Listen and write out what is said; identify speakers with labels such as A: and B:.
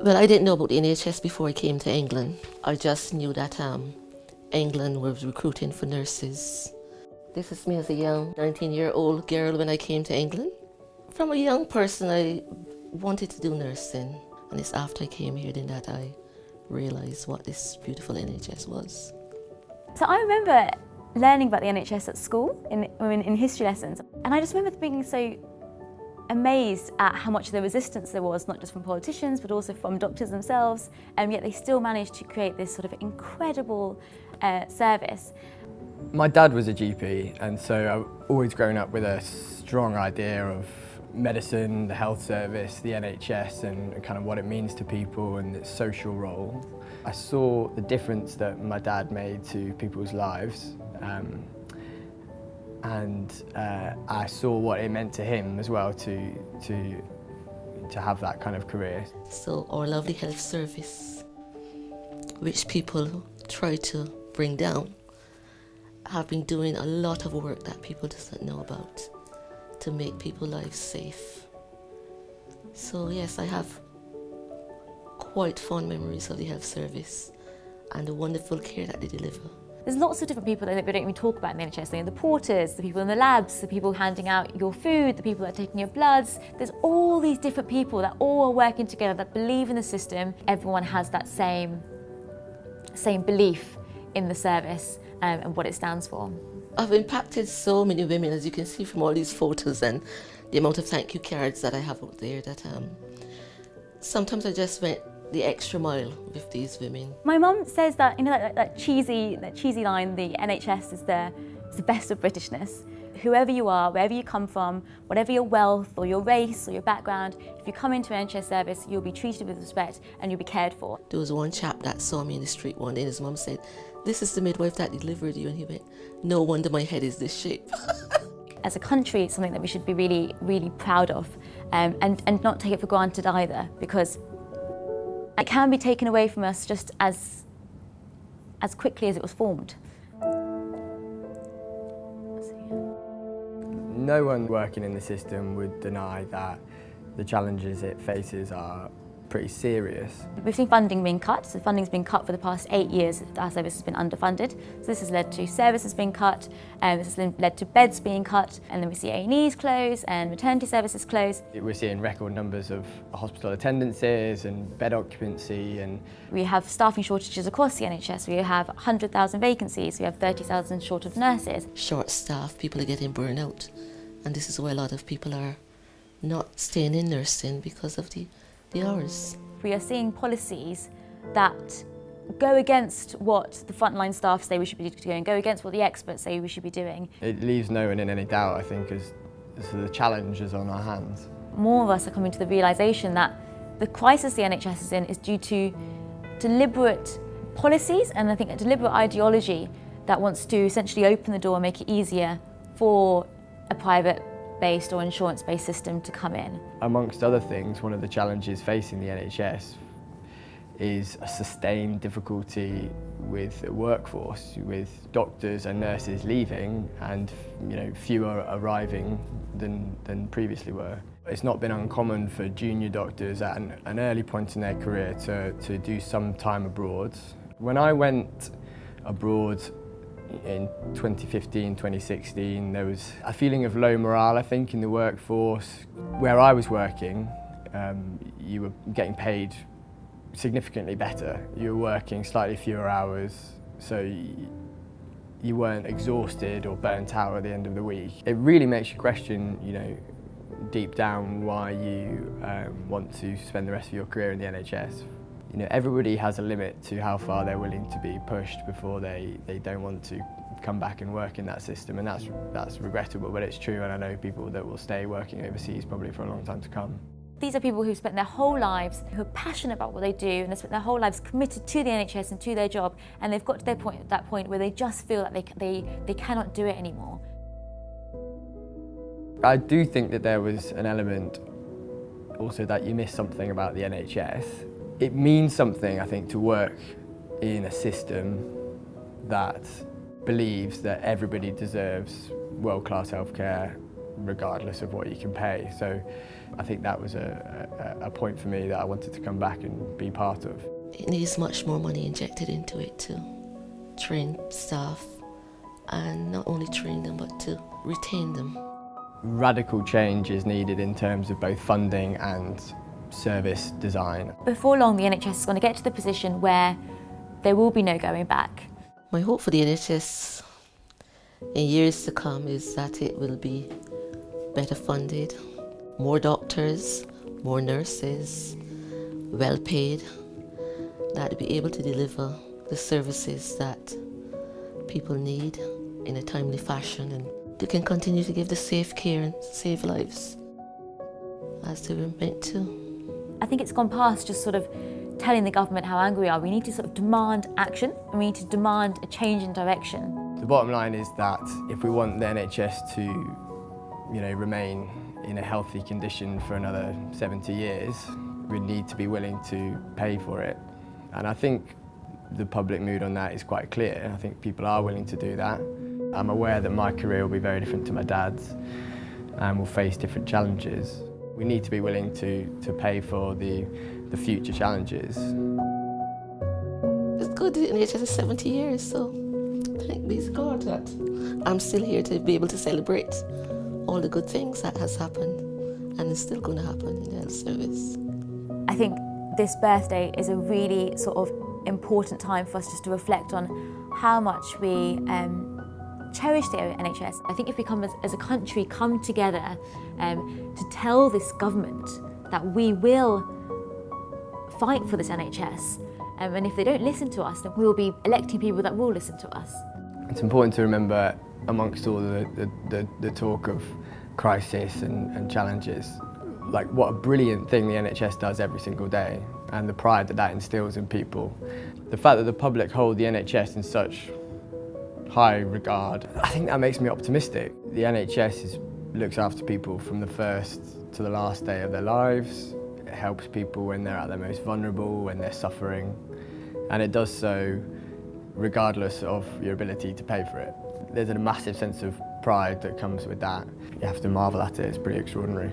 A: Well, I didn't know about the NHS before I came to England. I just knew that England was recruiting for nurses. This is me as a young 19-year-old girl when I came to England. From a young person, I wanted to do nursing. And it's after I came here then that I realised what this beautiful NHS was.
B: So I remember learning about the NHS at school in history lessons. And I just remember being so amazed at how much of the resistance there was, not just from politicians, but also from doctors themselves. And yet they still managed to create this sort of incredible service.
C: My dad was a GP, and so I've always grown up with a strong idea of medicine, the health service, the NHS, and kind of what it means to people and its social role. I saw the difference that my dad made to people's lives, and I saw what it meant to him as well to have that kind of career.
A: So our lovely health service, which people try to bring down, have been doing a lot of work that people doesn't know about to make people's lives safe. So yes, I have quite fond memories of the health service and the wonderful care that they deliver.
B: There's lots of different people that we don't even talk about in the NHS. You know, the porters, the people in the labs, the people handing out your food, the people that are taking your bloods. There's all these different people that all are working together, that believe in the system. Everyone has that same belief in the service and what it stands for.
A: I've impacted so many women, as you can see from all these photos and the amount of thank you cards that I have out there, that sometimes I just went the extra mile with these women.
B: My mum says that, you know, that cheesy line, the NHS is the best of Britishness. Whoever you are, wherever you come from, whatever your wealth or your race or your background, if you come into an NHS service, you'll be treated with respect and you'll be cared for.
A: There was one chap that saw me in the street one day and his mum said, "This is the midwife that delivered you," and he went, "No wonder my head is this shape."
B: As a country, it's something that we should be really, really proud of and not take it for granted either, because it can be taken away from us just as quickly as it was formed.
C: No one working in the system would deny that the challenges it faces are pretty serious.
B: We've seen funding being cut, so funding's been cut for the past 8 years. Our service has been underfunded. So this has led to services being cut, this has led to beds being cut, and then we see A&Es close and maternity services close.
C: We're seeing record numbers of hospital attendances and bed occupancy, and
B: we have staffing shortages across the NHS. We have 100,000 vacancies, we have 30,000 short of nurses.
A: Short staff, people are getting burned out, and this is why a lot of people are not staying in nursing because of the hours.
B: We are seeing policies that go against what the frontline staff say we should be doing, go against what the experts say we should be doing.
C: it leaves no one in any doubt, I think, as the challenge is on our hands.
B: More of us are coming to the realisation that the crisis the NHS is in is due to deliberate policies and I think a deliberate ideology that wants to essentially open the door and make it easier for a private-based or insurance-based system to come in.
C: Amongst other things, one of the challenges facing the NHS is a sustained difficulty with the workforce, with doctors and nurses leaving and fewer arriving than previously were. It's not been uncommon for junior doctors at an early point in their career to do some time abroad. When I went abroad in 2015, 2016, there was a feeling of low morale, I think, in the workforce. Where I was working, you were getting paid significantly better. You were working slightly fewer hours, so you weren't exhausted or burnt out at the end of the week. It really makes you question, deep down why you want to spend the rest of your career in the NHS. Everybody has a limit to how far they're willing to be pushed before they don't want to come back and work in that system, and that's regrettable, but it's true, and I know people that will stay working overseas probably for a long time to come.
B: These are people who've spent their whole lives, who are passionate about what they do, and they've spent their whole lives committed to the NHS and to their job, and they've got to that point where they just feel like they cannot do it anymore.
C: I do think that there was an element also that you miss something about the NHS. It means something, I think, to work in a system that believes that everybody deserves world-class healthcare regardless of what you can pay. So I think that was a point for me that I wanted to come back and be part of.
A: It needs much more money injected into it to train staff, and not only train them but to retain them.
C: Radical change is needed in terms of both funding and service design.
B: Before long, the NHS is going to get to the position where there will be no going back.
A: My hope for the NHS in years to come is that it will be better funded, more doctors, more nurses, well paid, that will be able to deliver the services that people need in a timely fashion, and they can continue to give the safe care and save lives as they were meant to.
B: I think it's gone past just sort of telling the government how angry we are. We need to sort of demand action, and we need to demand a change in direction.
C: The bottom line is that if we want the NHS to, remain in a healthy condition for another 70 years, we need to be willing to pay for it. And I think the public mood on that is quite clear. I think people are willing to do that. I'm aware that my career will be very different to my dad's and will face different challenges. We need to be willing to pay for the future challenges.
A: It's good that the NHS is 70 years, so thank be to God that I'm still here to be able to celebrate all the good things that has happened and is still going to happen in the health service.
B: I think this birthday is a really sort of important time for us just to reflect on how much we cherish the NHS. I think if we as a country come together to tell this government that we will fight for this NHS, and if they don't listen to us, then we will be electing people that will listen to us.
C: It's important to remember, amongst all the talk of crisis and challenges, like what a brilliant thing the NHS does every single day, and the pride that instills in people. The fact that the public hold the NHS in such high regard, I think that makes me optimistic. The NHS looks after people from the first to the last day of their lives. It helps people when they're at their most vulnerable, when they're suffering, and it does so regardless of your ability to pay for it. There's a massive sense of pride that comes with that. You have to marvel at it, it's pretty extraordinary.